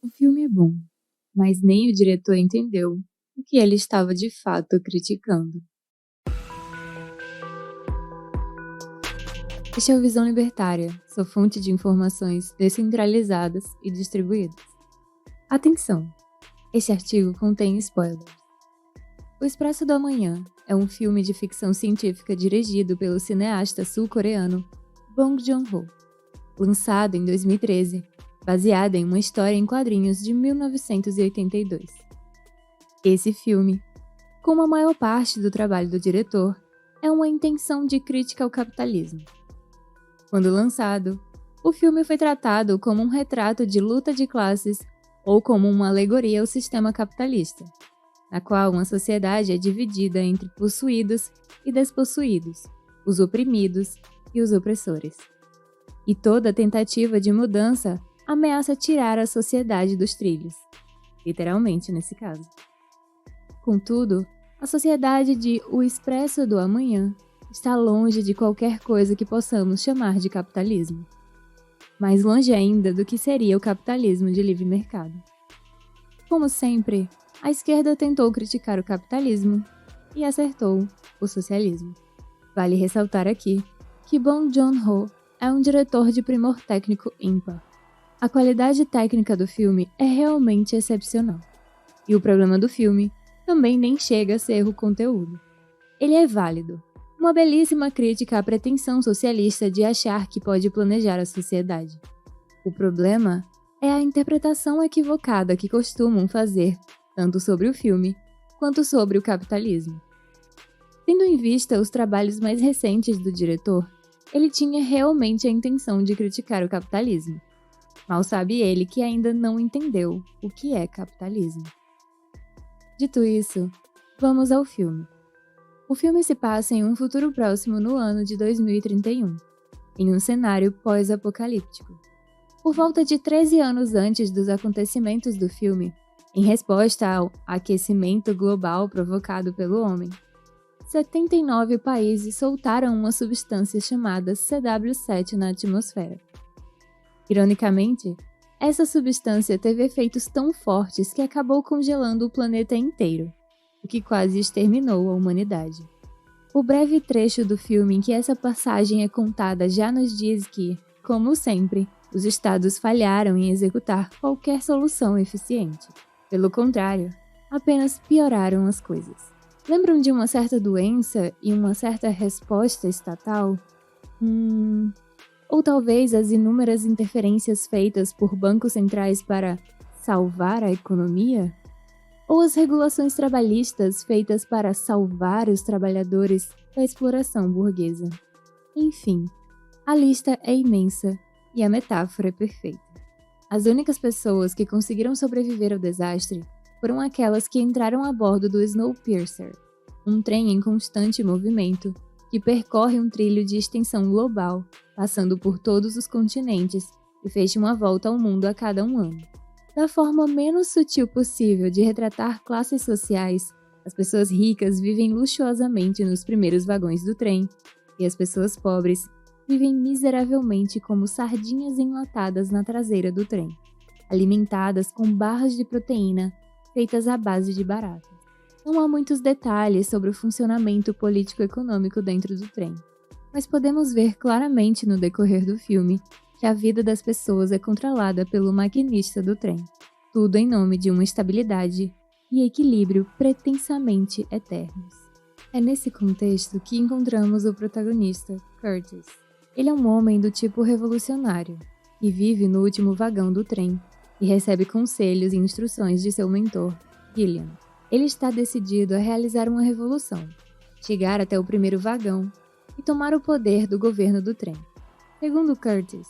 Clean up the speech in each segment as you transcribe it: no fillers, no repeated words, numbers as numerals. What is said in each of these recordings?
O filme é bom, mas nem o diretor entendeu o que ele estava de fato criticando. Este é o Visão Libertária, sua fonte de informações descentralizadas e distribuídas. Atenção! Este artigo contém spoilers. O Expresso do Amanhã é um filme de ficção científica dirigido pelo cineasta sul-coreano Bong Joon-ho, lançado em 2013, baseado em uma história em quadrinhos de 1982. Esse filme, como a maior parte do trabalho do diretor, é uma intenção de crítica ao capitalismo. Quando lançado, o filme foi tratado como um retrato de luta de classes ou como uma alegoria ao sistema capitalista, na qual uma sociedade é dividida entre possuídos e despossuídos, os oprimidos e os opressores. E toda tentativa de mudança ameaça tirar a sociedade dos trilhos, literalmente nesse caso. Contudo, a sociedade de O Expresso do Amanhã está longe de qualquer coisa que possamos chamar de capitalismo. Mais longe ainda do que seria o capitalismo de livre mercado. Como sempre, a esquerda tentou criticar o capitalismo e acertou o socialismo. Vale ressaltar aqui que Bong Joon-ho é um diretor de primor técnico ímpar. A qualidade técnica do filme é realmente excepcional. E o problema do filme também nem chega a ser o conteúdo. Ele é válido, uma belíssima crítica à pretensão socialista de achar que pode planejar a sociedade. O problema é a interpretação equivocada que costumam fazer tanto sobre o filme quanto sobre o capitalismo. Tendo em vista os trabalhos mais recentes do diretor, ele tinha realmente a intenção de criticar o capitalismo. Mal sabe ele que ainda não entendeu o que é capitalismo. Dito isso, vamos ao filme. O filme se passa em um futuro próximo no ano de 2031, em um cenário pós-apocalíptico. Por volta de 13 anos antes dos acontecimentos do filme, em resposta ao aquecimento global provocado pelo homem, 79 países soltaram uma substância chamada CW7 na atmosfera. Ironicamente, essa substância teve efeitos tão fortes que acabou congelando o planeta inteiro, o que quase exterminou a humanidade. O breve trecho do filme em que essa passagem é contada já nos diz que, como sempre, os estados falharam em executar qualquer solução eficiente. Pelo contrário, apenas pioraram as coisas. Lembram de uma certa doença e uma certa resposta estatal? Ou talvez as inúmeras interferências feitas por bancos centrais para salvar a economia? Ou as regulações trabalhistas feitas para salvar os trabalhadores da exploração burguesa? Enfim, a lista é imensa e a metáfora é perfeita. As únicas pessoas que conseguiram sobreviver ao desastre foram aquelas que entraram a bordo do Snowpiercer, um trem em constante movimento que percorre um trilho de extensão global, passando por todos os continentes e fecha uma volta ao mundo a cada um ano. Da forma menos sutil possível de retratar classes sociais, as pessoas ricas vivem luxuosamente nos primeiros vagões do trem, e as pessoas pobres vivem miseravelmente como sardinhas enlatadas na traseira do trem, alimentadas com barras de proteína feitas à base de baratas. Não há muitos detalhes sobre o funcionamento político-econômico dentro do trem, mas podemos ver claramente no decorrer do filme que a vida das pessoas é controlada pelo maquinista do trem, tudo em nome de uma estabilidade e equilíbrio pretensamente eternos. É nesse contexto que encontramos o protagonista, Curtis. Ele é um homem do tipo revolucionário, que vive no último vagão do trem e recebe conselhos e instruções de seu mentor, Gillian. Ele está decidido a realizar uma revolução, chegar até o primeiro vagão e tomar o poder do governo do trem. Segundo Curtis,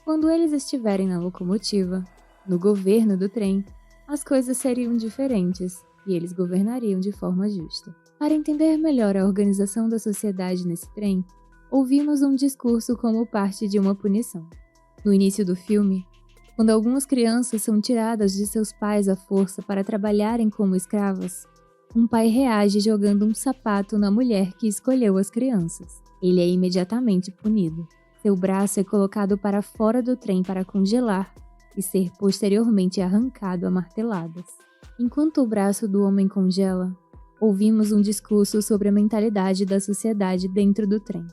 quando eles estiverem na locomotiva, no governo do trem, as coisas seriam diferentes e eles governariam de forma justa. Para entender melhor a organização da sociedade nesse trem, ouvimos um discurso como parte de uma punição. No início do filme, quando algumas crianças são tiradas de seus pais à força para trabalharem como escravas, um pai reage jogando um sapato na mulher que escolheu as crianças. Ele é imediatamente punido. Seu braço é colocado para fora do trem para congelar e ser posteriormente arrancado a marteladas. Enquanto o braço do homem congela, ouvimos um discurso sobre a mentalidade da sociedade dentro do trem.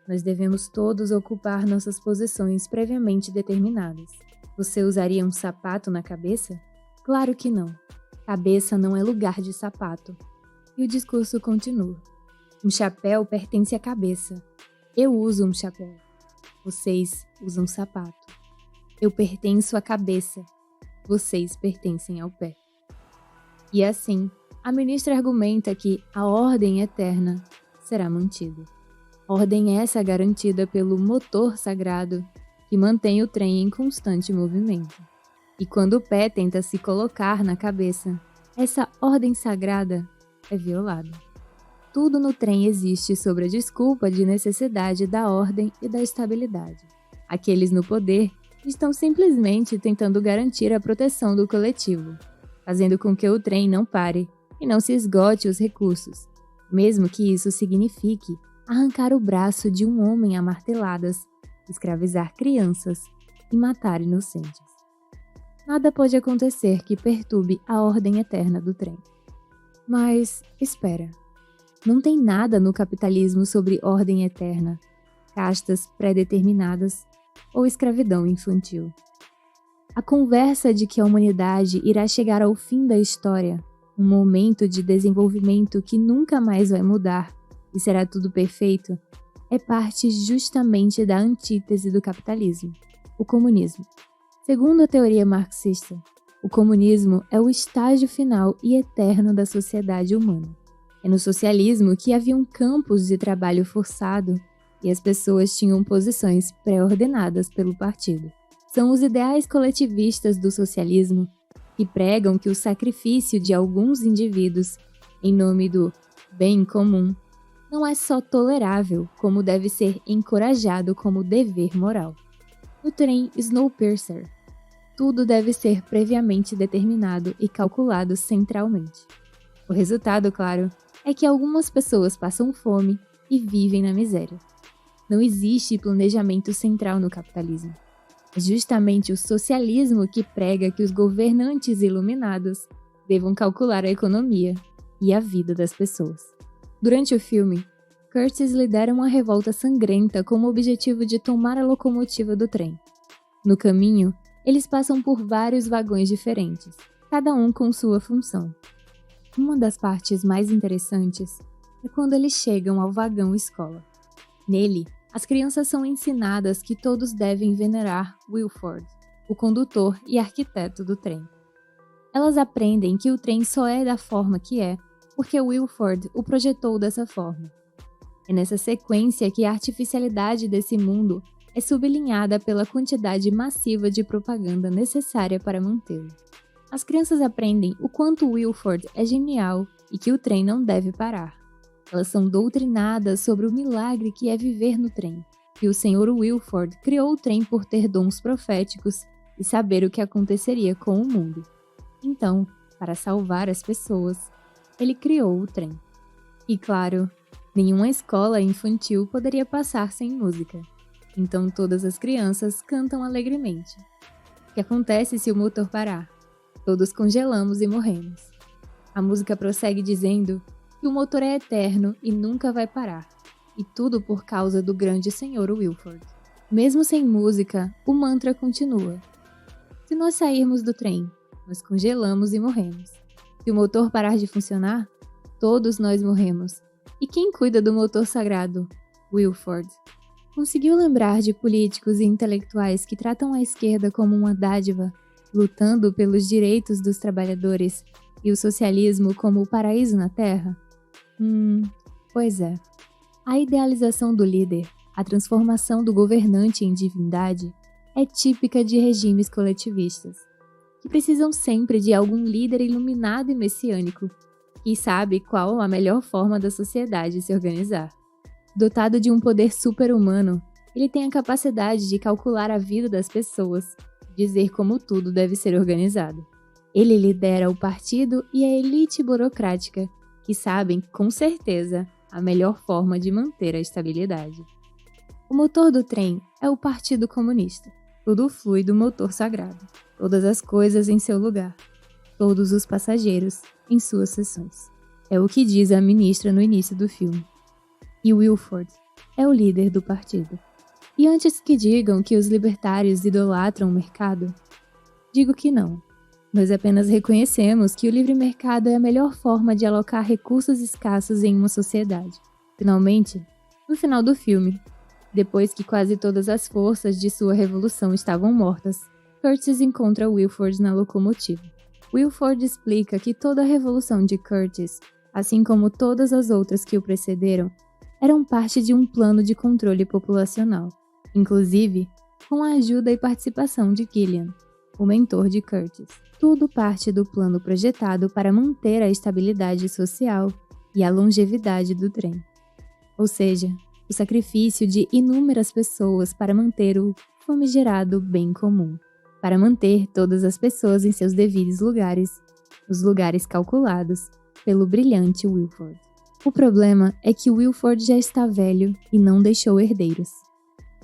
Nós devemos todos ocupar nossas posições previamente determinadas. Você usaria um sapato na cabeça? Claro que não. Cabeça não é lugar de sapato. E o discurso continua. Um chapéu pertence à cabeça. Eu uso um chapéu. Vocês usam sapato. Eu pertenço à cabeça. Vocês pertencem ao pé. E assim, a ministra argumenta que a ordem eterna será mantida. Ordem essa garantida pelo motor sagrado que mantém o trem em constante movimento. E quando o pé tenta se colocar na cabeça, essa ordem sagrada é violada. Tudo no trem existe sob a desculpa de necessidade da ordem e da estabilidade. Aqueles no poder estão simplesmente tentando garantir a proteção do coletivo, fazendo com que o trem não pare e não se esgote os recursos, mesmo que isso signifique arrancar o braço de um homem a marteladas, escravizar crianças e matar inocentes. Nada pode acontecer que perturbe a ordem eterna do trem. Mas, espera, não tem nada no capitalismo sobre ordem eterna, castas pré-determinadas ou escravidão infantil. A conversa de que a humanidade irá chegar ao fim da história, um momento de desenvolvimento que nunca mais vai mudar e será tudo perfeito, é parte justamente da antítese do capitalismo, o comunismo. Segundo a teoria marxista, o comunismo é o estágio final e eterno da sociedade humana. É no socialismo que haviam campos de trabalho forçado e as pessoas tinham posições pré-ordenadas pelo partido. São os ideais coletivistas do socialismo que pregam que o sacrifício de alguns indivíduos em nome do bem comum não é só tolerável, como deve ser encorajado como dever moral. No trem Snowpiercer, tudo deve ser previamente determinado e calculado centralmente. O resultado, claro, é que algumas pessoas passam fome e vivem na miséria. Não existe planejamento central no capitalismo. É justamente o socialismo que prega que os governantes iluminados devam calcular a economia e a vida das pessoas. Durante o filme, Curtis lidera uma revolta sangrenta com o objetivo de tomar a locomotiva do trem. No caminho, eles passam por vários vagões diferentes, cada um com sua função. Uma das partes mais interessantes é quando eles chegam ao vagão escola. Nele, as crianças são ensinadas que todos devem venerar Wilford, o condutor e arquiteto do trem. Elas aprendem que o trem só é da forma que é porque Wilford o projetou dessa forma. É nessa sequência que a artificialidade desse mundo é sublinhada pela quantidade massiva de propaganda necessária para mantê-lo. As crianças aprendem o quanto Wilford é genial e que o trem não deve parar. Elas são doutrinadas sobre o milagre que é viver no trem, e o Sr. Wilford criou o trem por ter dons proféticos e saber o que aconteceria com o mundo. Então, para salvar as pessoas, ele criou o trem. E claro, nenhuma escola infantil poderia passar sem música. Então todas as crianças cantam alegremente. O que acontece se o motor parar? Todos congelamos e morremos. A música prossegue dizendo que o motor é eterno e nunca vai parar. E tudo por causa do grande Sr. Wilford. Mesmo sem música, o mantra continua. Se nós sairmos do trem, nós congelamos e morremos. Se o motor parar de funcionar, todos nós morremos. E quem cuida do motor sagrado? Wilford. Conseguiu lembrar de políticos e intelectuais que tratam a esquerda como uma dádiva, lutando pelos direitos dos trabalhadores, e o socialismo como o paraíso na Terra? Pois é. A idealização do líder, a transformação do governante em divindade, é típica de regimes coletivistas, que precisam sempre de algum líder iluminado e messiânico, que sabe qual a melhor forma da sociedade se organizar. Dotado de um poder super-humano, ele tem a capacidade de calcular a vida das pessoas, dizer como tudo deve ser organizado. Ele lidera o partido e a elite burocrática, que sabem, com certeza, a melhor forma de manter a estabilidade. O motor do trem é o Partido Comunista. Tudo flui do motor sagrado, todas as coisas em seu lugar, todos os passageiros em suas seções. É o que diz a ministra no início do filme. E Wilford é o líder do partido. E antes que digam que os libertários idolatram o mercado, digo que não. Nós apenas reconhecemos que o livre mercado é a melhor forma de alocar recursos escassos em uma sociedade. Finalmente, no final do filme, depois que quase todas as forças de sua revolução estavam mortas, Curtis encontra Wilford na locomotiva. Wilford explica que toda a revolução de Curtis, assim como todas as outras que o precederam, eram parte de um plano de controle populacional, inclusive com a ajuda e participação de Gillian, o mentor de Curtis. Tudo parte do plano projetado para manter a estabilidade social e a longevidade do trem. Ou seja, o sacrifício de inúmeras pessoas para manter o famigerado bem comum, para manter todas as pessoas em seus devidos lugares, os lugares calculados pelo brilhante Wilford. O problema é que Wilford já está velho e não deixou herdeiros.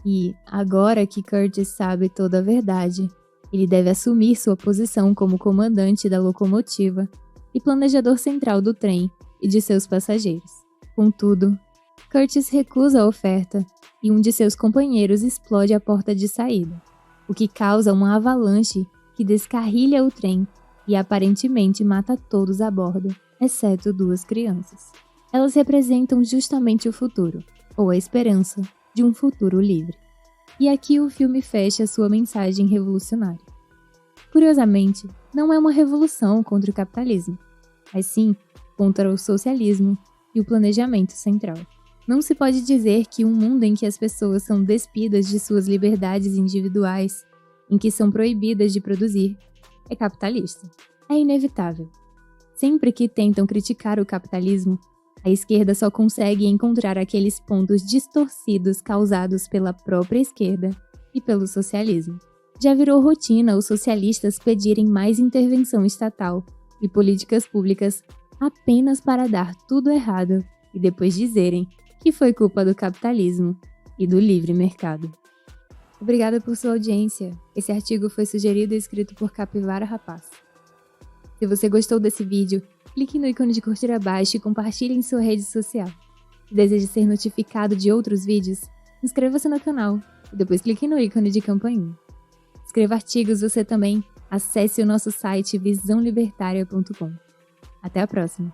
E, agora que Curtis sabe toda a verdade, ele deve assumir sua posição como comandante da locomotiva e planejador central do trem e de seus passageiros. Contudo, Curtis recusa a oferta e um de seus companheiros explode a porta de saída, o que causa uma avalanche que descarrilha o trem e aparentemente mata todos a bordo, exceto 2 crianças. Elas representam justamente o futuro, ou a esperança, de um futuro livre. E aqui o filme fecha sua mensagem revolucionária. Curiosamente, não é uma revolução contra o capitalismo, mas sim contra o socialismo e o planejamento central. Não se pode dizer que um mundo em que as pessoas são despidas de suas liberdades individuais, em que são proibidas de produzir, é capitalista. É inevitável. Sempre que tentam criticar o capitalismo, a esquerda só consegue encontrar aqueles pontos distorcidos causados pela própria esquerda e pelo socialismo. Já virou rotina os socialistas pedirem mais intervenção estatal e políticas públicas apenas para dar tudo errado e depois dizerem que foi culpa do capitalismo e do livre mercado. Obrigada por sua audiência. Esse artigo foi sugerido e escrito por Capivara Rapaz. Se você gostou desse vídeo, clique no ícone de curtir abaixo e compartilhe em sua rede social. Se deseja ser notificado de outros vídeos, inscreva-se no canal e depois clique no ícone de campainha. Escreva artigos você também. Acesse o nosso site visãolibertaria.com. Até a próxima!